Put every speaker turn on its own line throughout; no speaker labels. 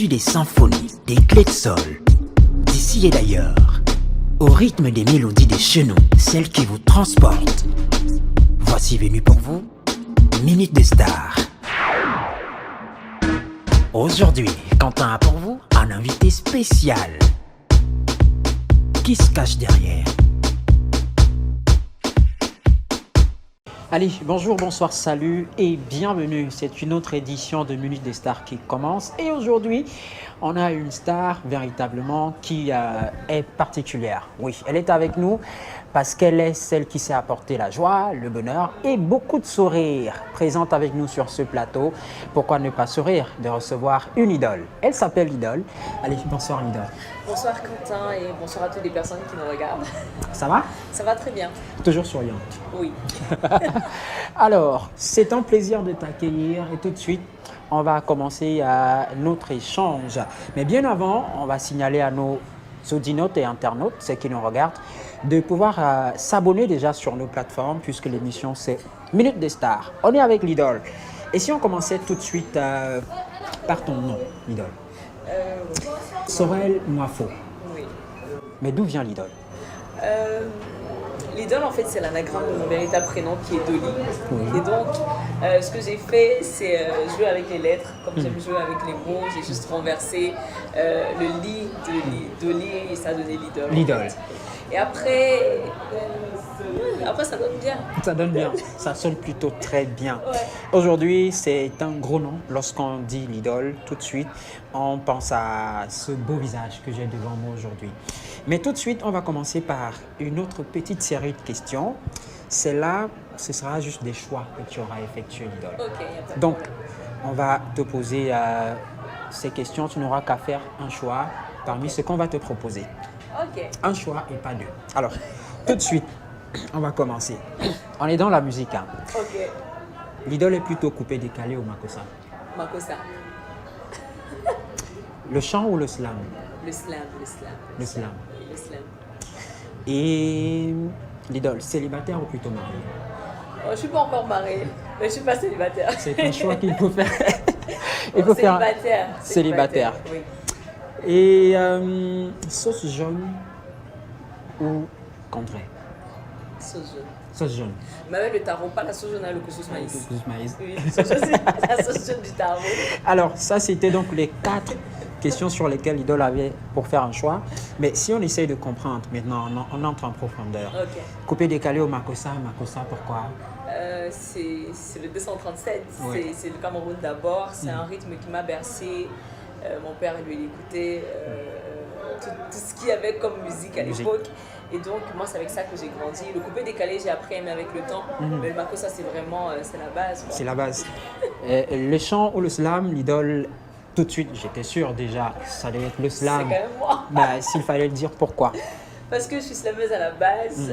issu des symphonies, des clés de sol, d'ici et d'ailleurs, au rythme des mélodies des chenaux, celles qui vous transportent. Voici venu pour vous, Minute des Stars. Aujourd'hui, Quentin a pour vous un invité spécial. Qui se cache derrière? Allez, bonjour, bonsoir, salut et bienvenue. C'est une autre édition de Minute des Stars qui commence. Et aujourd'hui, on a une star véritablement qui est particulière. Oui, elle est avec nous parce qu'elle est celle qui s'est apporté la joie, le bonheur et beaucoup de sourires. Présente avec nous sur ce plateau. Pourquoi ne pas sourire de recevoir une idole? Elle s'appelle l'idole. Allez, bonsoir l'idole.
Bonsoir Quentin et bonsoir à toutes les personnes qui nous regardent.
Ça va?
Ça va très bien.
Toujours souriante.
Oui.
Alors, c'est un plaisir de t'accueillir et tout de suite, on va commencer notre échange. Mais bien avant, on va signaler à nos audinautes et internautes, ceux qui nous regardent, de pouvoir s'abonner déjà sur nos plateformes puisque l'émission c'est Minute des Stars. On est avec l'idole. Et si on commençait tout de suite par ton nom, l'idole? Sorel Mwafo.
Oui.
Mais d'où vient l'idole?
L'idole, en fait, c'est l'anagramme de mon véritable prénom qui est Dolly.
Oui.
Et donc, ce que j'ai fait, c'est jouer avec les lettres. Comme j'aime jouer avec les mots, j'ai juste renversé le lit de Dolly et ça a donné l'idole.
L'idole.
Et après, ça donne bien.
Ça donne bien, ça sonne plutôt très bien.
Ouais.
Aujourd'hui, c'est un gros nom. Lorsqu'on dit l'idole, tout de suite, on pense à ce beau visage que j'ai devant moi aujourd'hui. Mais tout de suite, on va commencer par une autre petite série de questions. Celle-là, ce sera juste des choix que tu auras effectués, l'idole.
Ok, y a pas de
Donc,
problème.
on va te poser ces questions. Tu n'auras qu'à faire un choix parmi ce qu'on va te proposer.
Ok.
Un choix et pas deux. Alors, tout de suite, on va commencer. On est dans la musique. Hein.
Ok.
L'idole est plutôt coupé décalé ou makossa?
Makossa.
Le chant ou le slam?
Le slam, le slam.
Le slam.
Le slam.
Et l'idole, célibataire ou plutôt marié?
Oh, je ne suis pas encore mariée, mais je ne suis pas célibataire.
C'est un choix qu'il faut faire. Il
Oh,
faut faire
célibataire.
célibataire.
Oui.
Et sauce jaune ou contraire?
Sauce jaune.
Sauce jaune.
Mais avec le tarot, pas la sauce jaune avec le couscous maïs.
Couscous maïs.
Oui, la sauce jaune, la sauce jaune du tarot.
Alors, ça, c'était donc les 4 questions sur lesquelles l'idole avait pour faire un choix. Mais si on essaye de comprendre, maintenant, on entre en profondeur.
Ok.
Coupé décalé au makossa, makossa, pourquoi?
C'est le 237,
Oui.
c'est le Cameroun d'abord. C'est un rythme qui m'a bercé. Mon père, lui, il écoutait tout ce qu'il y avait comme musique à l'époque. Et donc, moi, c'est avec ça que j'ai grandi. Le coupé décalé, j'ai appris à aimer avec le temps. Mais le makossa, c'est vraiment c'est la base. Quoi.
C'est la base. Le chant ou le slam, l'idole, tout de suite, j'étais sûr déjà, ça devait être le
C'est
slam.
quand même moi.
Bah, s'il fallait le dire, pourquoi?
Parce que je suis slameuse à la base,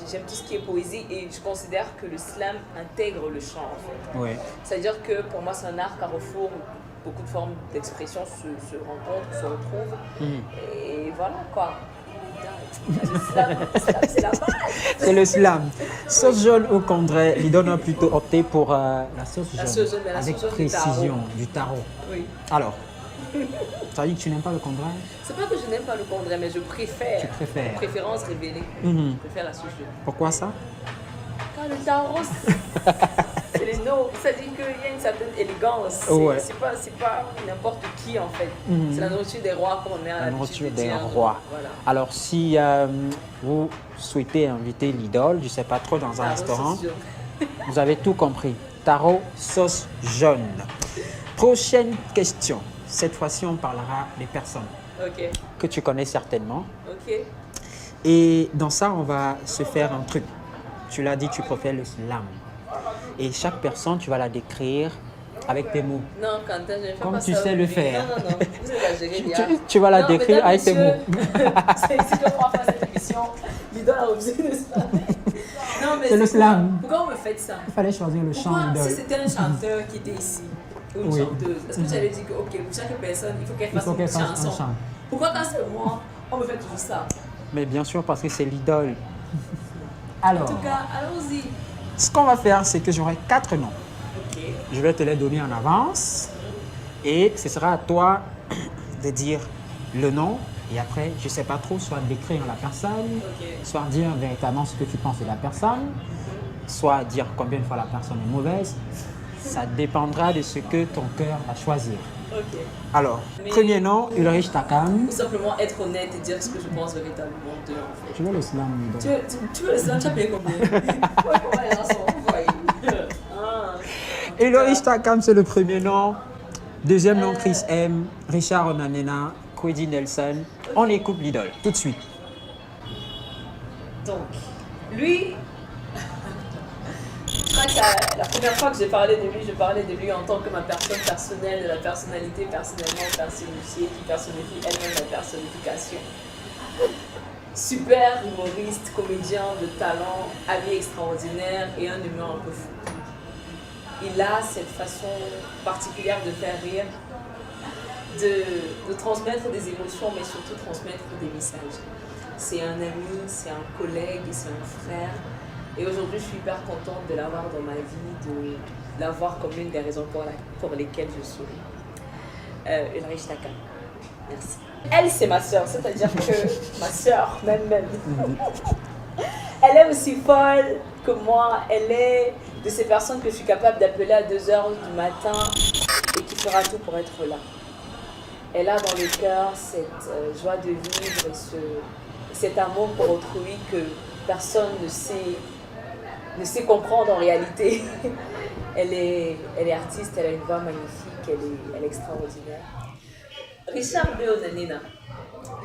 j'aime tout ce qui est poésie et je considère que le slam intègre le chant en fait.
Oui.
C'est-à-dire que pour moi c'est un art carrefour où beaucoup de formes d'expression se rencontrent, se retrouvent. Et voilà quoi. Le slam, c'est la base.
C'est le slam. Sauce jaune ou contraire, l'idole a plutôt opté pour la sauce jaune.
La sauce jaune, mais la
avec
sauce jaune du
précision,
tarot.
du tarot.
Oui.
Alors, ça veut dire que tu n'aimes pas le contraire?
C'est pas que je n'aime pas le contraire, mais je préfère.
Tu préfères.
Préférence révélée.
Mhm.
Je préfère la sauce jaune.
Pourquoi ça?
Quand le tarot, c'est les noms. Ça dit qu'il y a une certaine élégance.
Ouais.
C'est pas n'importe qui en fait. C'est la nourriture des rois comme on est à
La
l'habitude
nourriture
de
des
dire.
rois.
Voilà.
Alors, si vous souhaitez inviter l'idole, je ne sais pas trop, dans un
Tarot,
restaurant,
sauce jaune.
vous avez tout compris. Tarot, sauce jaune. Prochaine question. Cette fois-ci, on parlera des personnes
Ok,
que tu connais certainement.
ok.
Et dans ça, on va se faire un truc. Tu l'as dit, tu préfères le slam. Et chaque personne, tu vas la décrire avec tes mots.
Non, Quentin, je ne fais
Comme
pas
tu
ça.
sais le faire.
Non, non, non. Vous exagérez bien.
Tu vas la
Non,
décrire
mesdames,
avec tes mots.
messieurs, c'est ici que on va faire cette émission. L'idole a refusé de ça. Non, mais
C'est le slam.
Pourquoi vous me faites ça?
Il fallait choisir le chant
Pourquoi, si
idole.
c'était un chanteur qui était ici, ou une
Oui.
chanteuse, est-ce que vous allez dire que, ok, pour chaque personne, il faut qu'elle fasse
faut qu'elle
une
fasse un
chanson?
chant.
Pourquoi quand c'est moi, on me fait toujours ça?
Mais bien sûr, parce que c'est l'idole. Alors,
En tout cas, allons-y.
ce qu'on va faire, c'est que j'aurai 4 noms.
Ok.
Je vais te les donner en avance. Et ce sera à toi de dire le nom et après, je ne sais pas trop, soit décrire la personne, soit dire véritablement ce que tu penses de la personne, soit dire combien de fois la personne est mauvaise. Ça dépendra de ce que ton cœur va choisir.
Ok.
Alors, premier nom, Ulrich Takam.
Ou simplement être honnête et dire ce que je pense véritablement d'eux, en fait.
Tu veux le slam?
Tu veux le slam, tu as payé combien? Ouais, comment les gens sont envoyés.
Ulrich Takam, c'est le premier nom. Deuxième nom, Chris M. Richard Onanena, Kwedi Nelson. On écoute l'idole, tout de suite.
Donc, lui, je crois que la première fois que j'ai parlé de lui, je parlais de lui en tant que ma personne personnelle, de la personnalité personnellement personnifiée, qui personnifie elle-même la personnification. Super humoriste, comédien de talent, habillé extraordinaire et un humain un peu fou. Il a cette façon particulière de faire rire, de transmettre des émotions, mais surtout transmettre des messages. C'est un ami, c'est un collègue, c'est un frère. Et aujourd'hui, je suis hyper contente de l'avoir dans ma vie, de l'avoir comme une des raisons pour lesquelles je souris. Ulrich Takam. Merci. Elle, c'est ma sœur, c'est-à-dire que ma sœur, même. Elle est aussi folle que moi. Elle est de ces personnes que je suis capable d'appeler à 2h du matin et qui fera tout pour être là. Elle a dans le cœur cette joie de vivre et cet amour pour autrui que personne ne sait comprendre en réalité. Elle est artiste, elle a une voix magnifique, elle est extraordinaire. Richard B. Onanena,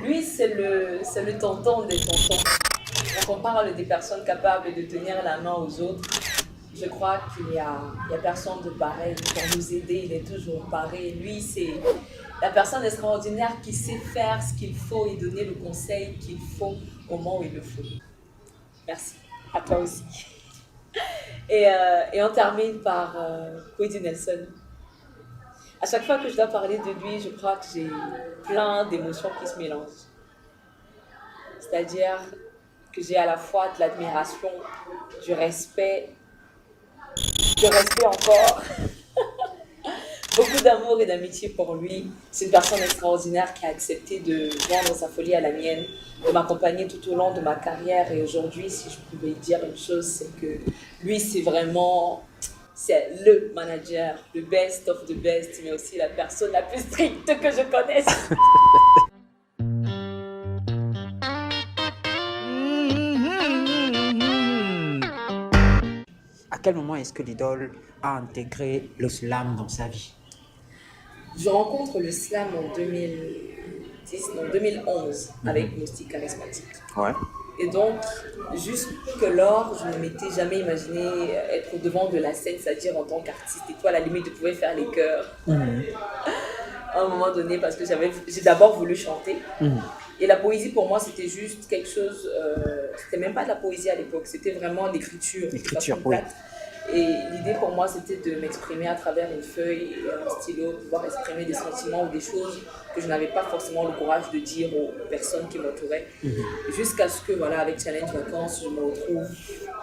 lui c'est le tonton des tontons. Quand on parle des personnes capables de tenir la main aux autres, je crois qu'il n'y a personne de pareil pour nous aider, il est toujours pareil. Lui, c'est la personne extraordinaire qui sait faire ce qu'il faut et donner le conseil qu'il faut au moment où il le faut. Merci, à toi aussi. Et on termine par Kwedi Nelson. À chaque fois que je dois parler de lui, je crois que j'ai plein d'émotions qui se mélangent. C'est-à-dire que j'ai à la fois de l'admiration, du respect encore, beaucoup d'amour et d'amitié pour lui. C'est une personne extraordinaire qui a accepté de joindre sa folie à la mienne, de m'accompagner tout au long de ma carrière. Et aujourd'hui, si je pouvais dire une chose, c'est que lui, c'est le manager, le best of the best, mais aussi la personne la plus stricte que je connaisse.
À quel moment est-ce que l'idole a intégré le slam dans sa vie?
Je rencontre le slam en 2011 avec Moustique Charismatique.
Ouais.
Et donc, jusque-lors, je ne m'étais jamais imaginé être au devant de la scène, c'est-à-dire en tant qu'artiste. Et toi, à la limite, je pouvais faire les chœurs. À un moment donné, parce que j'ai d'abord voulu chanter. Et la poésie, pour moi, c'était juste quelque chose... c'était même pas de la poésie à l'époque, c'était vraiment l'écriture.
L'écriture, oui.
Et l'idée pour moi, c'était de m'exprimer à travers une feuille et un stylo, pouvoir exprimer des sentiments ou des choses que je n'avais pas forcément le courage de dire aux personnes qui m'entouraient. Jusqu'à ce que, voilà, avec Challenge Vacances, je me retrouve,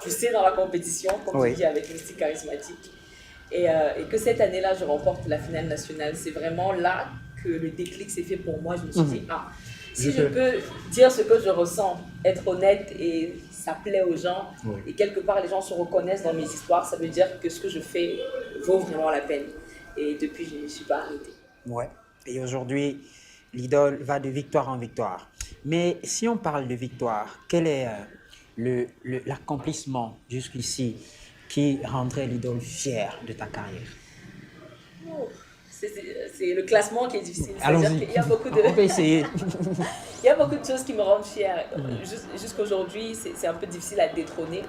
tu sais, dans la compétition, comme tu dis, avec Moustique Charismatique. Et que cette année-là, je remporte la finale nationale. C'est vraiment là que le déclic s'est fait pour moi. Je me suis dit, si je peux dire ce que je ressens, être honnête et ça plaît aux gens, et quelque part les gens se reconnaissent dans mes histoires, ça veut dire que ce que je fais vaut vraiment la peine. Et depuis, je ne suis pas arrêtée.
Ouais. Et aujourd'hui, l'idole va de victoire en victoire. Mais si on parle de victoire, quel est l'accomplissement jusqu'ici qui rendrait l'idole fière de ta carrière?
C'est le classement qui est difficile.
Allons-y.
Il y a beaucoup de...
On peut essayer.
Il y a beaucoup de choses qui me rendent fière. Jusqu'à aujourd'hui, c'est un peu difficile à détrôner.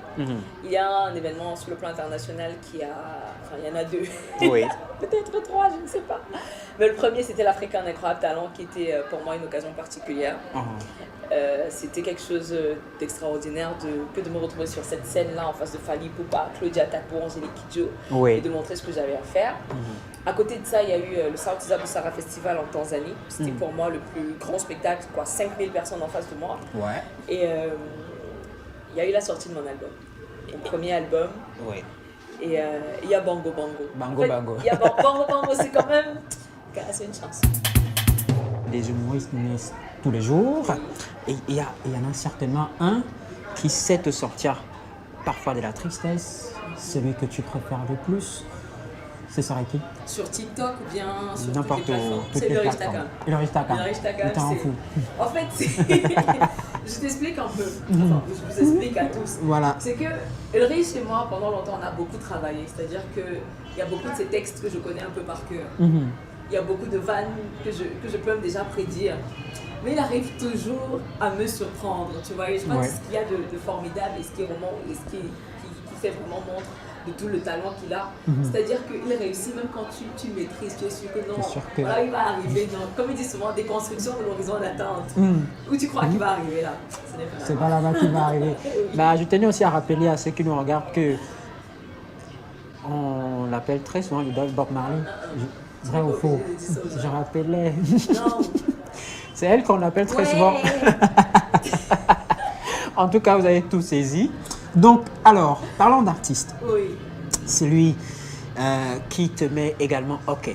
Il y a un événement sur le plan international qui a... Enfin, il y en a deux.
Oui.
Peut-être trois, je ne sais pas. Mais le premier, c'était l'Africain Incroyable Talent, qui était pour moi une occasion particulière. C'était quelque chose d'extraordinaire que de me retrouver sur cette scène-là en face de Fally Ipupa, Claudia Tapo, Angélique Kidjo, et de montrer ce que j'avais à faire. À côté de ça, il y a eu le Sauti za Busara Festival en Tanzanie. C'était pour moi le plus grand spectacle, 5000 personnes en face de moi.
Ouais.
Et il y a eu la sortie de mon album, mon premier album.
Oui.
Et il y a Bango Bango.
Bango Bango.
Il y a Bango Bango, c'est quand même... C'est une chance.
des humoristes naissent tous les jours. Et il y en a certainement un qui sait te sortir parfois de la tristesse, celui que tu préfères le plus. Ce serait qui?
Sur TikTok ou bien sur
N'importe
toutes les
où.
plateformes.
Toutes
C'est
les
le
plateformes.
Rishtaka.
Et le Rishtaka.
Le Rishtaka,
Le temps fou.
En fait, je t'explique un peu. Enfin, je vous explique à tous.
Voilà.
C'est que Ulrich et moi, pendant longtemps, on a beaucoup travaillé. C'est-à-dire qu'il y a beaucoup de ces textes que je connais un peu par cœur. Il y a beaucoup de vannes que je peux même déjà prédire. Mais il arrive toujours à me surprendre, tu vois. Et je crois que c'est ce qu'il y a de formidable et ce qui est vraiment, et ce qui fait vraiment montre de tout le talent qu'il a. C'est-à-dire qu'il réussit même quand tu maîtrises, tu es sûr que non,
sûr que...
voilà, il va arriver. Non. Comme il dit souvent, déconstruction de l'horizon d'attente. Où tu crois qu'il va arriver là?
C'est pas là-bas qu'il va arriver. Bah, je tenais aussi à rappeler à ceux qui nous regardent que on l'appelle très souvent l'idole Bob Marley. Vrai ou faux? Je rappelais.
Non.
C'est elle qu'on appelle très souvent. En tout cas, vous avez tout saisi. Donc, alors, parlons d'artiste.
Oui.
Celui qui te met également OK.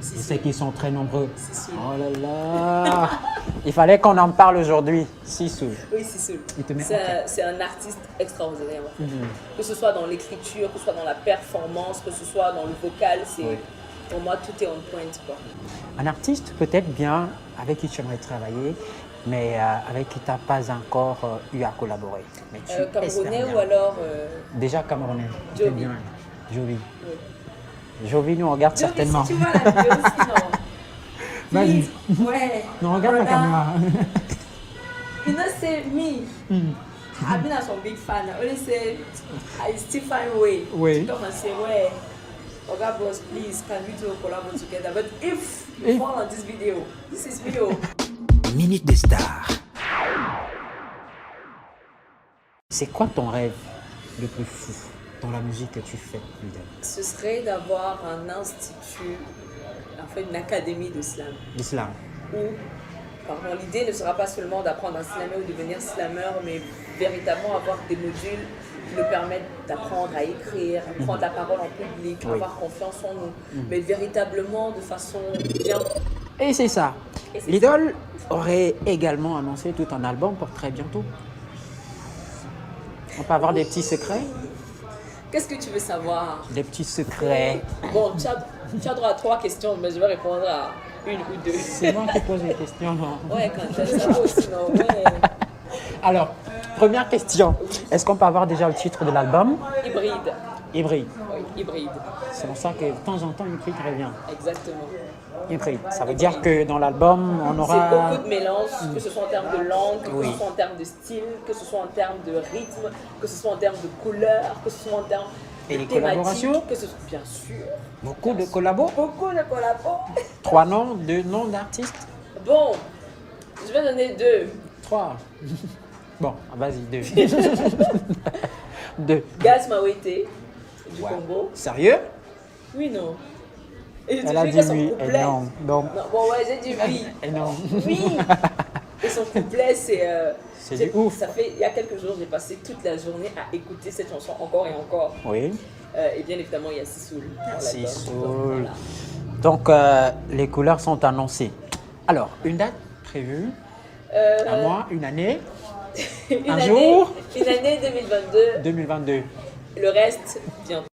Je sais qu'ils sont très nombreux. Oh là là. Il fallait qu'on en parle aujourd'hui. Sissou.
Oui, Sissou. C'est un artiste extraordinaire. En fait. Que ce soit dans l'écriture, que ce soit dans la performance, que ce soit dans le vocal, pour moi, tout est on point. Quoi.
Un artiste peut-être bien avec qui tu aimerais travailler, mais avec qui tu n'as pas encore eu à collaborer.
Camerounais ou alors
Déjà camerounais.
Jovi.
Bien. Jovi.
Oui.
Jovi nous regarde
Jovi,
certainement.
Si tu vois la vidéo aussi, non.
Vas-y.
Ouais.
Non, regarde la caméra.
You know, say me. I've been a big fan. I only say I still find way
Oui.
to come and say, ouais. Oga boss, please, can we do a collab together? But if you fall on this video, this is me.
Minute des stars. C'est quoi ton rêve le plus fou dans la musique que tu fais, Lidl?
Ce serait d'avoir un institut, en fait une académie de slam.
L'islam.
Où, pardon, l'idée ne sera pas seulement d'apprendre à slammer ou devenir slammer, mais véritablement avoir des modules qui nous permettent d'apprendre à écrire, à prendre la parole en public, avoir confiance en nous, mais véritablement de façon bien.
Et c'est ça. L'idole aurait également annoncé tout un album pour très bientôt. On peut avoir des petits secrets?
Qu'est-ce que tu veux savoir?
Des petits secrets.
Bon, tu as droit à 3 questions, mais je vais répondre à 1 ou 2.
C'est moi qui pose les questions, non?
Ouais, quand tu as ça aussi, non? Ouais.
Alors, première question. Est-ce qu'on peut avoir déjà le titre de l'album?
Hybride.
Hybride.
Oui, hybride.
C'est pour ça que de temps en temps, hybride revient.
Exactement.
Hybride. Ça veut dire que dans l'album, on
C'est
aura...
beaucoup de mélanges, que ce soit en termes de langue, que ce soit en termes de style, que ce soit en termes de rythme, que ce soit en termes de couleur, que ce soit en termes de
Et les
thématiques,
collaborations?
que ce soit bien sûr.
Beaucoup de collabos?
Beaucoup de collabos.
3 noms, 2 noms d'artistes?
Bon, je vais donner 2.
3. Bon, vas-y, 2. 2.
Gaz Mawete du Congo.
Sérieux?
Oui, non. Et
Elle a dit oui, et non. Donc,
Non, bon, ouais, j'ai dit oui.
et non.
Oui. Et son couplet, c'est
du ouf.
Ça fait, il y a quelques jours, j'ai passé toute la journée à écouter cette chanson encore et encore.
Oui.
Et bien évidemment, il y a Sissoul.
Sissoul. Donc, les couleurs sont annoncées. Alors, une date prévue? Un mois, une année? Un jour?
Une année 2022.
2022.
Le reste, bientôt.